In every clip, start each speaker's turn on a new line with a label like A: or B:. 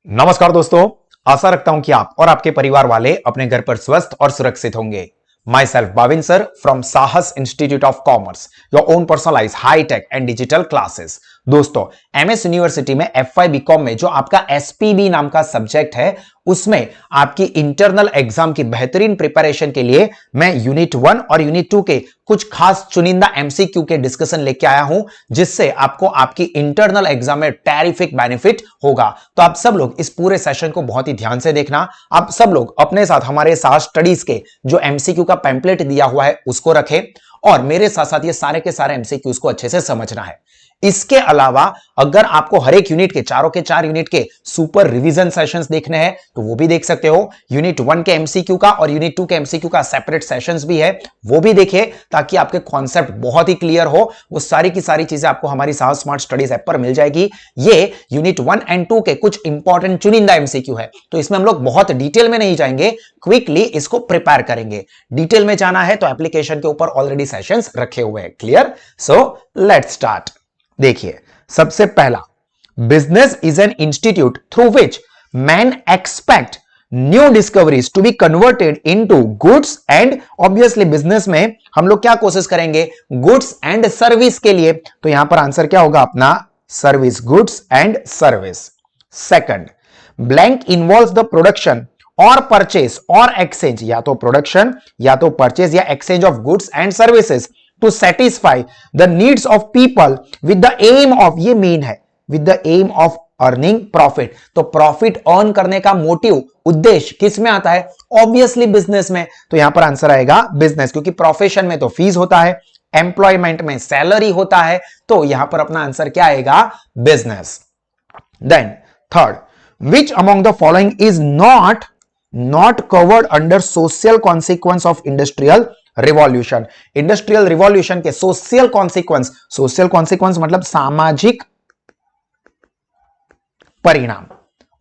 A: नमस्कार दोस्तों, आशा रखता हूं कि आप और आपके परिवार वाले अपने घर पर स्वस्थ और सुरक्षित होंगे। Myself Bhavin sir from Sahas institute of commerce, your own personalise high tech and digital classes. दोस्तों, एमएस यूनिवर्सिटी में एफवाई बीकॉम में जो आपका एसपीबी नाम का सब्जेक्ट है, उसमें आपकी इंटरनल एग्जाम की बेहतरीन प्रिपरेशन के लिए मैं यूनिट 1 और यूनिट 2 के कुछ खास चुनिंदा एमसीक्यू के डिस्कशन लेके आया हूं, जिससे आपको आपकी इंटरनल एग्जाम में टेरिफिक बेनिफिट होगा। तो आप सब लोग इस पूरे सेशन को बहुत ही ध्यान से देखना। आप सब लोग अपने साथ हमारे साहस स्टडीज के जो एमसीक्यू का पैम्पलेट दिया हुआ है उसको रखें और मेरे साथ साथ ये सारे के सारे एमसीक्यूज को अच्छे से समझना है। इसके अलावा अगर आपको हर एक यूनिट के चारों के चार यूनिट के सुपर रिवीजन सेशंस देखने हैं तो वो भी देख सकते हो। यूनिट 1 के एमसीक्यू का और यूनिट 2 के एमसीक्यू का सेपरेट सेशंस भी है, वो भी देखिए ताकि आपके कॉन्सेप्ट बहुत ही क्लियर हो। वो सारी की सारी चीजें आपको हमारी साहस स्मार्ट स्टडीज ऐप पर मिल जाएगी। ये यूनिट 1 एंड 2 के कुछ इंपॉर्टेंट चुनिंदा एमसीक्यू है, तो इसमें हम लोग बहुत डिटेल में नहीं जाएंगे, क्विकली इसको प्रिपेयर करेंगे। डिटेल में जाना है तो एप्लीकेशन के ऊपर ऑलरेडी सेशंस रखे हुए हैं। क्लियर? So let's start. देखिए, सबसे पहला, business is an institute through which man expect new discoveries to be converted into goods and, obviously business में हम लोग क्या कोशिश करेंगे, गुड्स एंड सर्विस के लिए। तो यहां पर आंसर क्या होगा अपना, service, goods and service. Second, blank involves the production और परचेज और एक्सचेंज, या तो प्रोडक्शन या तो परचेज या exchange of goods and services to satisfy the needs of people with the aim of, ये मेन है, with the aim of earning profit। तो प्रॉफिट अर्न करने का मोटिव, उद्देश्य किस में आता है, ऑब्वियसली बिजनेस में। तो यहां पर आंसर आएगा बिजनेस, क्योंकि प्रोफेशन में तो फीस होता है, एम्प्लॉयमेंट में सैलरी होता है, तो यहां पर अपना आंसर क्या आएगा, business. Then third, which among the following is not covered under social consequence of industrial revolution. Industrial revolution के सोशल कॉन्सिक्वेंस मतलब सामाजिक परिणाम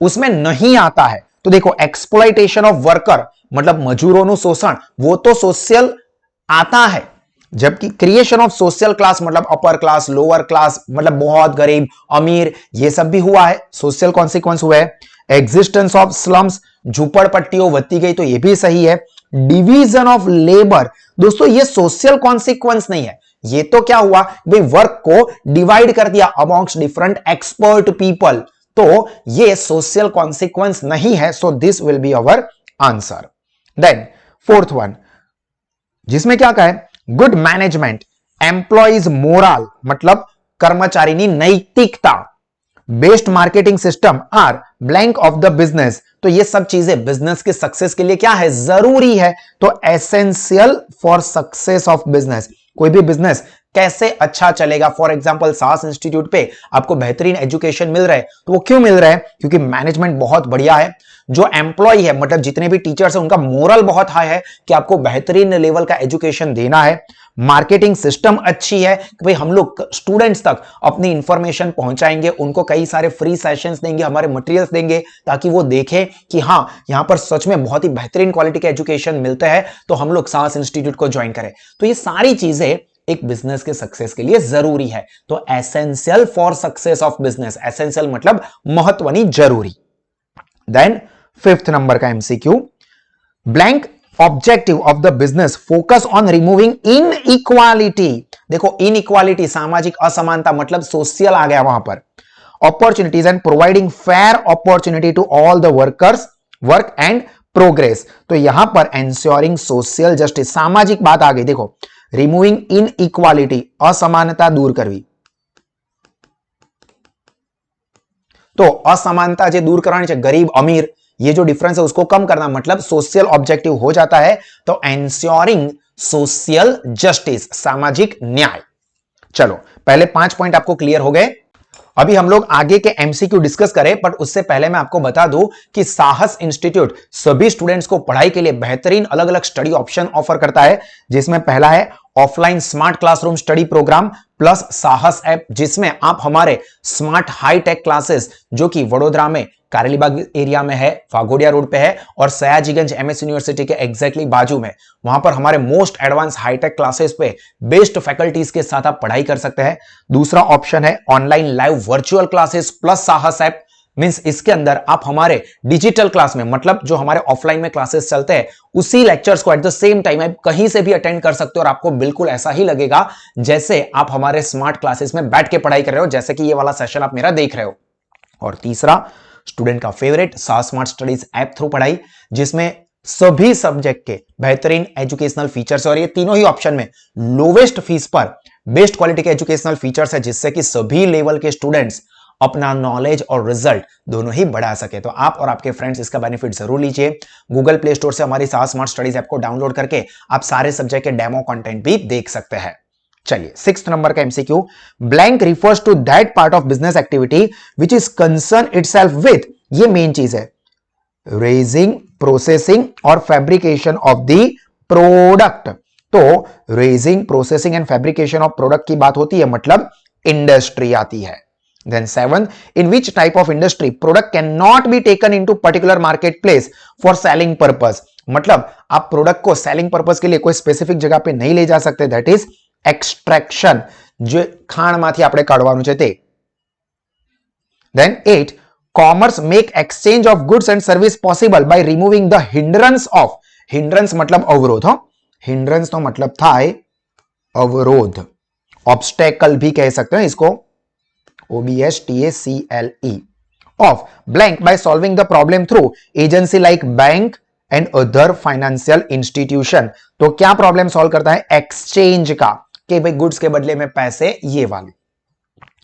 A: उसमें नहीं आता है। तो देखो, एक्सप्लॉइटेशन ऑफ वर्कर मतलब मजूरों शोषण, वो तो सोशल आता है, जबकि क्रिएशन ऑफ सोशल क्लास मतलब अपर क्लास, लोअर क्लास मतलब बहुत गरीब, अमीर, ये सब भी हुआ है, सोशल कॉन्सिक्वेंस हुआ है। एग्जिस्टेंस ऑफ स्लम्स, झुपड़पट्टियों बढ़ती गई, तो ये भी सही है। डिवीजन ऑफ लेबर, दोस्तों ये सोशल कॉन्सिक्वेंस नहीं है, ये तो क्या हुआ भाई, वर्क को डिवाइड कर दिया अमॉन्ग्स डिफरेंट एक्सपर्ट पीपल, तो ये सोशल कॉन्सिक्वेंस नहीं है। So this will be our answer. Then fourth one, जिसमें क्या कहा है, गुड मैनेजमेंट, एम्प्लॉइज मोरल मतलब कर्मचारी नैतिकता, based marketing system are blank of the business. तो ये सब चीजें बिजनेस के सक्सेस के लिए क्या है, जरूरी है। तो essential for success of business, कोई भी बिजनेस कैसे अच्छा चलेगा। फॉर एग्जांपल साहस इंस्टीट्यूट पे आपको बेहतरीन एजुकेशन मिल रहा है, तो वो क्यों मिल रहा है, क्योंकि मैनेजमेंट बहुत बढ़िया है, जो एम्प्लॉय है मतलब जितने भी टीचर्स हैं उनका मोरल बहुत हाई है कि आपको बेहतरीन लेवल का एजुकेशन देना है। मार्केटिंग सिस्टम अच्छी है कि भाई हम लोग स्टूडेंट्स तक अपनी इंफॉर्मेशन पहुंचाएंगे, उनको कई सारे फ्री सेशंस देंगे, हमारे मटेरियल्स देंगे, ताकि वो देखें कि हाँ यहां पर सच में बहुत ही बेहतरीन क्वालिटी का एजुकेशन मिलता है, तो हम लोग साहस इंस्टीट्यूट को ज्वाइन करें। तो ये सारी चीजें एक बिजनेस के सक्सेस के लिए जरूरी है। तो essential for success of business, essential मतलब महत्वनी, जरूरी। देन फिफ्थ नंबर का MCQ, blank objective of the business focus on removing inequality. देखो, इनइक्वालिटी सामाजिक असमानता मतलब सोशल आ गया वहां पर, opportunities and providing fair opportunity to all the workers, work and progress. तो यहां पर एंश्योरिंग सोशल जस्टिस, सामाजिक बात आ गई। देखो, रिमूविंग इनइक्वालिटी, असमानता दूर करवी, तो असमानता जो दूर करवानी है, गरीब अमीर ये जो डिफरेंस है उसको कम करना, मतलब सोशल ऑब्जेक्टिव हो जाता है। तो एंश्योरिंग सोशल जस्टिस, सामाजिक न्याय। चलो, पहले 5 पॉइंट आपको क्लियर हो गए। अभी हम लोग आगे के एमसीक्यू डिस्कस करें, बट उससे पहले मैं आपको बता दूं कि साहस इंस्टीट्यूट सभी स्टूडेंट्स को पढ़ाई के लिए बेहतरीन अलग अलग स्टडी ऑप्शन ऑफर करता है, जिसमें पहला है offline smart classroom study programme plus Sahas app, जिसमें आप हमारे स्मार्ट हाई टेक क्लासेस जो कि वडोदरा में कारेलीबाग एरिया में है, फागोडिया रोड पे है, और सयाजीगंज एमएस यूनिवर्सिटी के एग्जैक्टली बाजू में, वहां पर हमारे मोस्ट एडवांस हाईटेक क्लासेस पे बेस्ट फैकल्टीज के साथ आप पढ़ाई कर सकते हैं। दूसरा ऑप्शन है online live virtual classes plus Sahas app, means इसके अंदर आप हमारे डिजिटल क्लास में, मतलब जो हमारे ऑफलाइन में क्लासेस चलते हैं, उसी लेक्चर्स को एट द सेम टाइम आप कहीं से भी अटेंड कर सकते हो और आपको बिल्कुल ऐसा ही लगेगा जैसे आप हमारे स्मार्ट क्लासेस में बैठ के पढ़ाई कर रहे हो, जैसे कि ये वाला सेशन आप मेरा देख रहे हो। और तीसरा, स्टूडेंट का फेवरेट साहस स्मार्ट स्टडीज ऐप थ्रू पढ़ाई, जिसमें सभी सब्जेक्ट के बेहतरीन एजुकेशनल फीचर्स, और ये तीनों ही ऑप्शन में लोवेस्ट फीस पर बेस्ट क्वालिटी के एजुकेशनल फीचर्स है, जिससे कि सभी लेवल के स्टूडेंट्स अपना नॉलेज और रिजल्ट दोनों ही बढ़ा सके। तो आप और आपके फ्रेंड्स इसका बेनिफिट जरूर लीजिए। गूगल प्ले स्टोर से हमारी साहस स्मार्ट स्टडीज ऐप को डाउनलोड करके आप सारे सब्जेक्ट के डेमो कंटेंट भी देख सकते हैं। चलिए, 6th नंबर का MCQ, blank refers to that part of business activity which is concern itself with, ये मेन चीज है, रेजिंग, प्रोसेसिंग और फैब्रिकेशन ऑफ द प्रोडक्ट। तो raising, processing and fabrication of product की बात होती है, मतलब इंडस्ट्री आती है। Then 7, in which type of industry product cannot be taken into particular marketplace for selling purpose, मतलब आप प्रोडक्ट को सेलिंग पर्पस के लिए कोई स्पेसिफिक जगह पे नहीं ले जा सकते, दैट इज एक्सट्रैक्शन, जो खाण माथी आपणे काढवानुं छे ते। Then 8, commerce make exchange of goods and service possible by removing the hindrance of, hindrance मतलब अवरोध, hindrance तो मतलब थाय अवरोध, ऑब्स्टेकल भी कह सकते हैं इसको, OBSTACLE, of blank by solving the problem through agency like bank and other financial institution। तो क्या प्रॉब्लम सॉल्व करता है? एक्सचेंज का, कि भाई गुड्स के बदले में पैसे, ये वाले।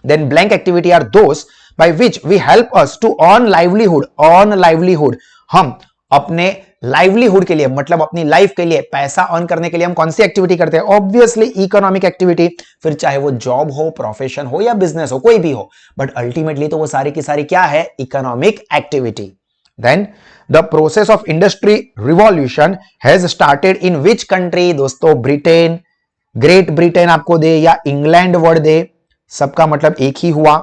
A: Then blank activity are those by which we help us to earn livelihood, earn livelihood, हम अपने लाइवलीहुड के लिए, मतलब अपनी लाइफ के लिए पैसा अर्न करने के लिए हम कौन सी एक्टिविटी करते हैं? ऑब्वियसली इकोनॉमिक एक्टिविटी, फिर चाहे वो जॉब हो, प्रोफेशन हो या बिजनेस हो, कोई भी हो, बट अल्टीमेटली तो वो सारी की सारी क्या है? Economic activity. Then the process of industry revolution has started in which country? दोस्तों, ब्रिटेन, ग्रेट ब्रिटेन आपको दे या इंग्लैंड वर्ड दे, सबका मतलब एक ही हुआ।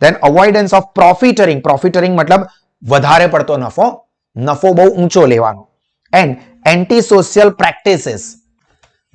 A: Then avoidance of profiteering, profiteering मतलब વધારે પડતો નફો, નફો બહુ ઊંચો લેવાનો, and anti social practices.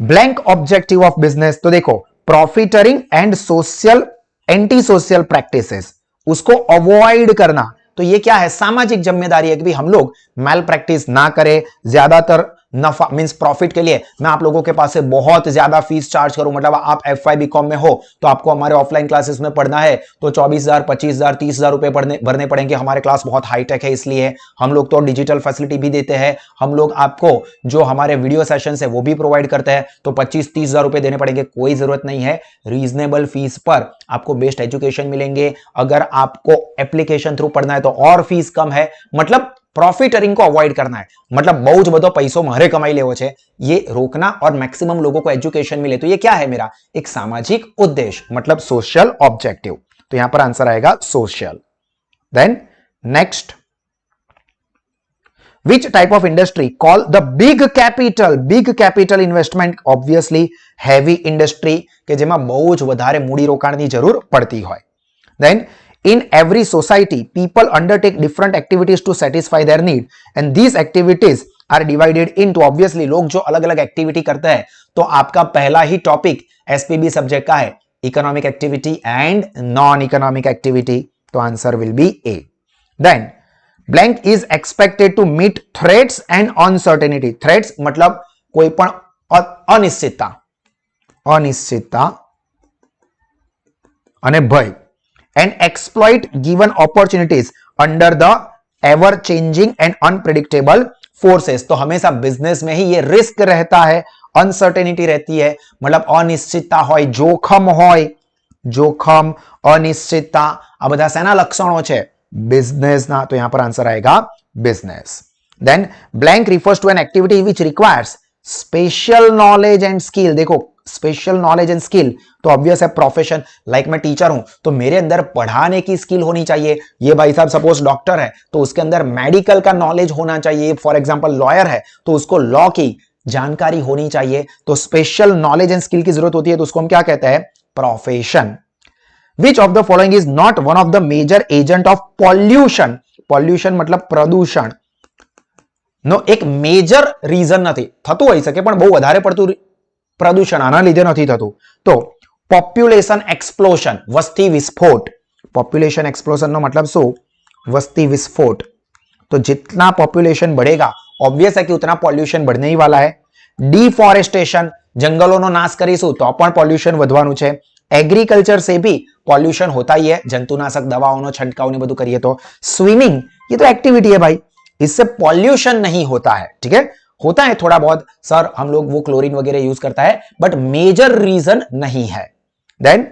A: Blank objective of business, तो देखो profiteering and social, anti social practices, उसको अवॉइड करना, तो ये क्या है? सामाजिक जिम्मेदारी है कि भी हम लोग मैल प्रैक्टिस ना करें, ज्यादातर नफा मींस प्रॉफिट के लिए मैं आप लोगों के पास से बहुत ज्यादा फीस चार्ज करूं, मतलब आप FY BCom में हो तो आपको हमारे ऑफलाइन क्लासेस में पढ़ना है तो 24,000, 25,000, 30,000 रुपए भरने पड़ेंगे। हमारे क्लास बहुत हाईटेक है, इसलिए हम लोग तो डिजिटल फैसिलिटी भी देते हैं, हम लोग आपको जो हमारे वीडियो सेशन है वो भी प्रोवाइड करते हैं, तो 25-30,000 रुपए देने पड़ेंगे, कोई जरूरत नहीं है। रीजनेबल फीस पर आपको बेस्ट एजुकेशन मिलेंगे। अगर आपको एप्लीकेशन थ्रू पढ़ना है तो और फीस कम है, मतलब प्रॉफिटरिंग को अवॉइड करना है, मतलब बहुत बड़ो पैसो मारे कमाई लेवो छे, ये रोकना और मैक्सिमम लोगों को एजुकेशन मिले, तो ये क्या है? मेरा एक सामाजिक उद्देश्य, मतलब सोशल ऑब्जेक्टिव। तो यहां पर आंसर आएगा social. Then next, which type of industry call the big capital? Big capital investment obviously heavy industry के जेमा बहुत ज वधारे मूडी रोकाणनी जरूर पड़ती होय। Then in every society people undertake different activities to satisfy their need and these activities are divided into, obviously लोग जो अलग अलग एक्टिविटी करते हैं, तो आपका पहला ही टॉपिक SPB सब्जेक्ट का है economic activity and non economic activity, तो answer will be A. Then blank is expected to meet threats and uncertainty. Threats मतलब कोई पण अनिश्चितता, अनिश्चितता અને ભય, and exploit given opportunities under the ever changing and unpredictable forces। तो हमेशा बिजनेस में ही ये रिस्क रहता है, अनसर्टेनिटी रहती है, मतलब अनिश्चितता होय, जोखम होय, जोखम, अनिश्चितता, आ बधा सेना लक्षणों छे? बिजनेस ना, तो यहां पर आंसर आएगा business. Then blank refers to an activity which requires special knowledge and skill. देखो स्पेशल नॉलेज एंड स्किल तो ऑब्वियस है प्रोफेशन, लाइक मैं टीचर हूं तो मेरे अंदर पढ़ाने की स्किल होनी चाहिए। ये भाई साहब सपोज डॉक्टर है तो उसके अंदर मेडिकल का नॉलेज होना चाहिए। फॉर एग्जांपल लॉयर है तो उसको लॉ की जानकारी होनी चाहिए। तो स्पेशल नॉलेज एंड स्किल की जरूरत होती है, तो उसको हम क्या कहते हैं? Profession. Which of the following is not one of the major agent of pollution? Pollution मतलब प्रदूषण नो एक मेजर रीजन नहीं, थतुं होई शके पण बहु वधारे पड़तुं प्रदूषण आना लीधे नहीं थतुं। तो पॉप्युलेशन एक्सप्लोशन, वस्ती विस्फोट। पॉप्युलेशन एक्सप्लोशन नो मतलब शू? वस्ती विस्फोट, तो जितना पॉपुलेशन बढ़ेगा ऑब्वियस है कि उतना पॉल्यूशन बढ़ने ही वाला है. डिफॉरेस्टेशन, जंगलोનો નાશ કરીશું તો પણ પોલ્યુશન વધવાનું છે. एग्रीकल्चर से भी पॉल्यूशन होता ही है, जंतुनाशक दवाओं छंटकाव ने બધું કરીએ तो. स्विमिंग, ये तो एक्टिविटी है भाई, इससे पॉल्यूशन नहीं होता है. ठीक है, होता है थोड़ा बहुत सर, हम लोग वो क्लोरीन वगैरह यूज करता है, बट मेजर रीजन नहीं है. Then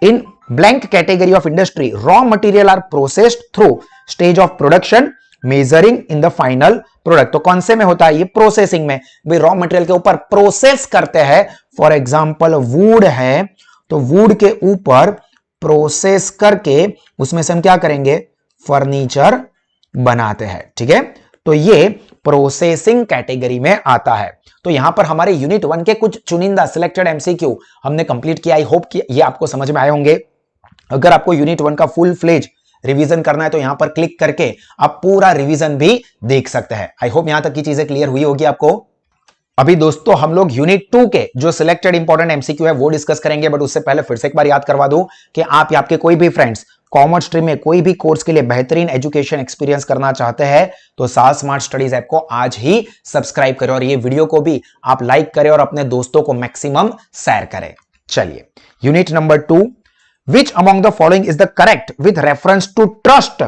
A: in blank category of industry raw material are processed through stage of production measuring in the final product. तो कौन से में होता है ये? प्रोसेसिंग में. भाई रॉ मटेरियल के ऊपर प्रोसेस करते हैं. फॉर एग्जांपल वुड है तो वुड के ऊपर प्रोसेस करके उसमें से हम क्या करेंगे? फर्नीचर बनाते हैं. ठीक है, तो ये प्रोसेसिंग कैटेगरी में आता है. तो यहां पर हमारे यूनिट 1 के कुछ चुनिंदा सिलेक्टेड एमसीक्यू हमने कंप्लीट किया. आई होप कि ये आपको समझ में आए होंगे. अगर आपको यूनिट 1 का फुल फ्लेज रिवीजन करना है तो यहां पर क्लिक करके आप पूरा रिवीजन भी देख सकते हैं. आई होप यहां तक की चीजें क्लियर हुई होगी आपको. अभी दोस्तों हम लोग यूनिट 2 के जो सिलेक्टेड इंपॉर्टेंट एमसीक्यू है वो डिस्कस करेंगे, बट उससे पहले फिर से एक बार याद करवा दूं कि आप या आपके कोई भी फ्रेंड्स कॉमर्स स्ट्रीम में कोई भी कोर्स के लिए बेहतरीन एजुकेशन एक्सपीरियंस करना चाहते हैं तो साहस स्मार्ट स्टडीज ऐप को आज ही सब्सक्राइब करें और ये वीडियो को भी आप लाइक करें और अपने दोस्तों को मैक्सिमम शेयर करें. चलिए, unit number 2, which among the following is the correct with reference to trust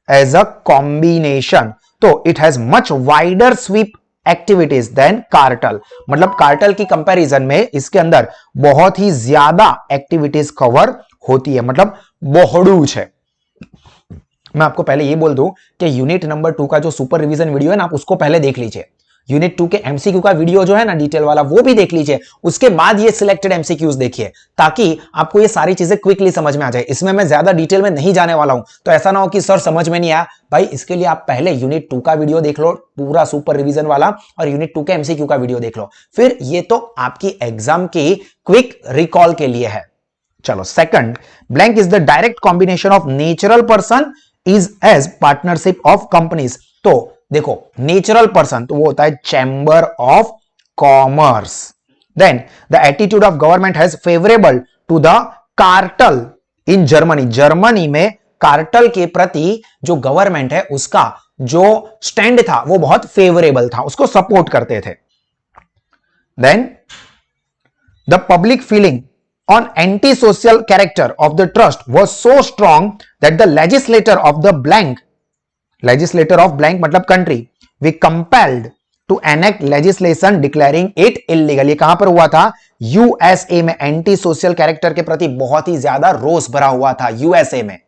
A: as a combination? तो it has much wider sweep activities than cartel. मतलब कार्टेल की कंपैरिजन में इसके अंदर बहुत ही ज्यादा एक्टिविटीज कवर होती है, मतलब बहुड़ूच है. मैं आपको पहले ये बोल दूं कि यूनिट नंबर 2 का जो सुपर रिवीजन वीडियो है ना, आप उसको पहले देख लीजिए. यूनिट 2 के एमसीक्यू का वीडियो जो है ना डिटेल वाला, वो भी देख लीजिए. उसके बाद ये सिलेक्टेड एमसीक्यूज देखिए ताकि आपको ये सारी चीजें क्विकली समझ में आ जाए. इसमें मैं ज्यादा डिटेल में नहीं जाने वाला हूं, तो ऐसा ना हो कि सर समझ में नहीं आया. भाई इसके लिए आप पहले यूनिट 2 का वीडियो देख लो पूरा सुपर रिवीजन वाला, और यूनिट 2 के एमसीक्यू का वीडियो देख लो. फिर ये तो आपकी एग्जाम की क्विक रिकॉल के लिए है. चलो, second, blank is the direct combination of natural person is as partnership of companies. तो देखो, नेचुरल पर्सन तो वो होता है chamber of commerce. Then the attitude of government has favourable to the cartel in Germany. Germany में cartel के प्रति जो गवर्नमेंट है उसका जो स्टैंड था वो बहुत फेवरेबल था, उसको सपोर्ट करते थे. Then the public feeling on anti-social character of the trust was so strong that the legislator of blank मतलब country we compelled to enact legislation declaring it illegal. ये कहां पर हुआ था? यूएसए में. एंटी सोशल कैरेक्टर के प्रति बहुत ही ज्यादा रोष भरा हुआ था यूएसए में.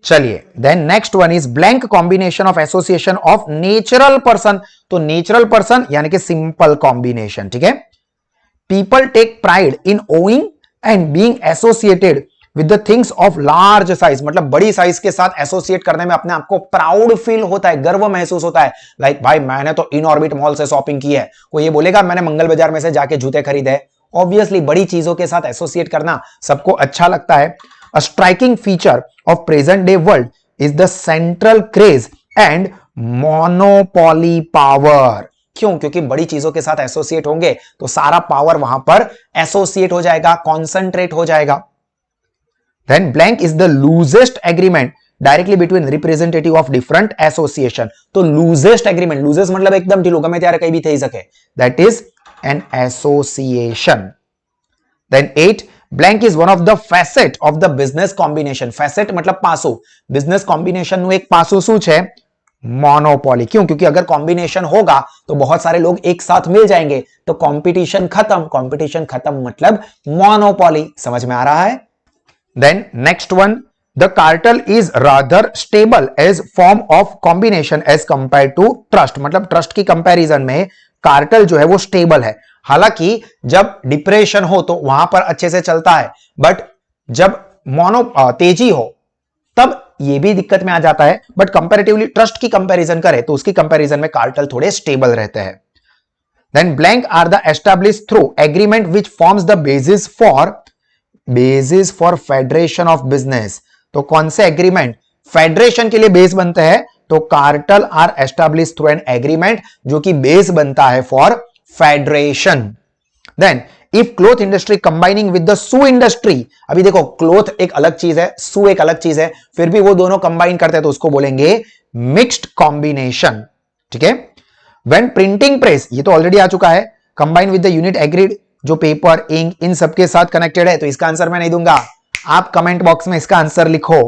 A: चलिए, then next one is blank combination of association of natural person. तो नेचुरल पर्सन यानी कि सिंपल कॉम्बिनेशन. ठीक है, people take pride in owing and being associated with the things of large size. मतलब बड़ी साइज के साथ एसोसिएट करने में अपने आपको प्राउड फील होता है, गर्व महसूस होता है. लाइक भाई मैंने तो इनऑर्बिट मॉल से शॉपिंग की है, कोई ये बोलेगा मैंने मंगल बाजार में से जाके जूते खरीदे. ऑब्वियसली बड़ी चीजों के साथ एसोसिएट करना सबको अच्छा लगता है. A striking feature of present day world is the central craze and monopoly power. क्यों? क्योंकि बड़ी चीजों के साथ एसोसिएट होंगे तो सारा पावर वहां पर एसोसिएट हो जाएगा, कॉन्सेंट्रेट हो जाएगा. Then blank is the loosest agreement directly between representative of different association. तो लूजेस्ट एग्रीमेंट, लूजेस्ट मतलब एकदम ढीलो गमे त्यारे कहीं भी થઈ શકે, that is an association. Then 8, blank is one of the facet of the business combination. Facet मतलब पासो. बिजनेस कॉम्बिनेशन નું એક પાસું શું છે? मोनोपोली. क्यों? क्योंकि अगर कॉम्बिनेशन होगा तो बहुत सारे लोग एक साथ मिल जाएंगे तो कंपटीशन खत्म. कंपटीशन खत्म मतलब मोनोपोली. समझ में आ रहा है? Then next one, the cartel is rather stable as form of combination as compare to trust. मतलब ट्रस्ट की कंपैरिजन में कार्टेल जो है वो स्टेबल है. हालांकि जब डिप्रेशन हो तो वहां पर अच्छे से चलता है, बट जब तेजी हो तब ये भी दिक्कत में आ जाता है. बट कंपैरेटिवली ट्रस्ट की कंपैरिजन करें तो उसकी कंपैरिजन में कार्टेल थोड़े स्टेबल रहते हैं. Then blank are the established through agreement which forms the basis for federation of business. तो कौन से एग्रीमेंट फेडरेशन के लिए बेस बनते हैं? तो cartel are established through an agreement जो कि बेस बनता है for federation. Then if cloth industry combining with the shoe industry, अभी देखो क्लोथ एक अलग चीज है, शू एक अलग चीज है, फिर भी वो दोनों कंबाइन करते हैं तो उसको बोलेंगे मिक्स्ड कॉम्बिनेशन, ठीक है। व्हेन प्रिंटिंग प्रेस, ये तो ऑलरेडी आ चुका है, combine with the unit agreed, जो पेपर इंक इन सबके साथ कनेक्टेड है, तो इसका आंसर मैं नहीं दूंगा, आप कमेंट बॉक्स में इसका आंसर लिखो।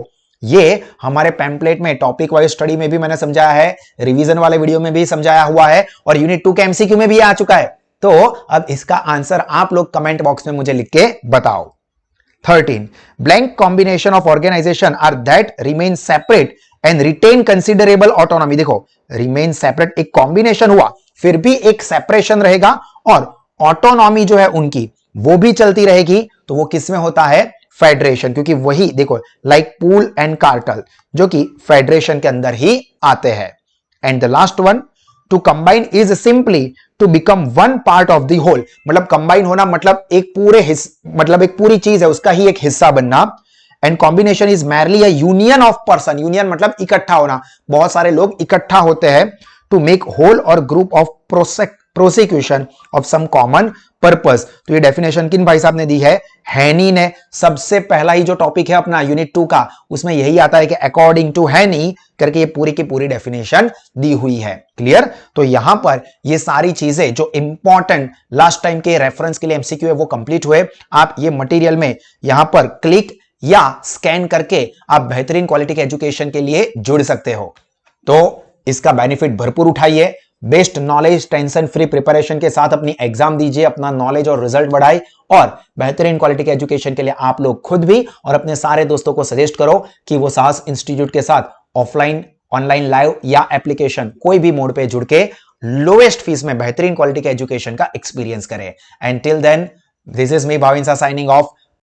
A: ये हमारे पैम्पलेट में टॉपिक वाइज स्टडी में भी मैंने समझाया है, रिवीजन वाले वीडियो में भी समझाया हुआ है, और यूनिट 2 के एमसीक्यू में भी आ चुका है। तो अब इसका आंसर आप लोग कमेंट बॉक्स में मुझे लिख के बताओ। 13, blank combination of organisation are that remain separate and retain considerable autonomy. देखो रिमेन सेपरेट एक कॉम्बिनेशन हुआ, फिर भी एक सेपरेशन रहेगा और ऑटोनॉमी जो है उनकी वो भी चलती रहेगी, तो वो किसमें होता है, फेडरेशन, क्योंकि वही देखो लाइक पूल एंड कार्टल जो कि फेडरेशन के अंदर ही आते हैं। And the last one, to combine is simply to become one part of the whole, मतलब कंबाइन होना मतलब एक पूरे मतलब एक पूरी चीज है उसका ही एक हिस्सा बनना। And combination is merely a union of person, union मतलब इकट्ठा होना, बहुत सारे लोग इकट्ठा होते हैं, to make whole or group of prosecution of some common purpose. तो ये डेफिनेशन किन भाई साहब ने दी है, हैनी ने। सबसे पहला ही जो टॉपिक है अपना यूनिट 2 का, उसमें यही आता है कि अकॉर्डिंग टू हैनी करके ये पूरी की पूरी डेफिनेशन दी हुई है। क्लियर? तो यहां पर ये सारी चीजें जो इंपॉर्टेंट लास्ट टाइम के रेफरेंस के लिए एमसीक्यू है वो कंप्लीट हुए। आप ये मटेरियल में यहां पर क्लिक या स्कैन करके आप बेहतरीन क्वालिटी के एजुकेशन के लिए जुड़ सकते हो। तो इसका बेनिफिट भरपूर उठाइए, best knowledge tension free preparation के साथ अपनी एग्जाम दीजिए, अपना नॉलेज और रिजल्ट बढ़ाए, और बेहतरीन क्वालिटी के एजुकेशन के लिए आप लोग खुद भी और अपने सारे दोस्तों को सजेस्ट करो कि वो साहस इंस्टीट्यूट के साथ ऑफलाइन, ऑनलाइन, लाइव या एप्लीकेशन कोई भी मोड पे जुड़ के लोएस्ट फीस में बेहतरीन क्वालिटी के एजुकेशन का एक्सपीरियंस करें। And till then, this is me Bhavin सा साइनिंग ऑफ।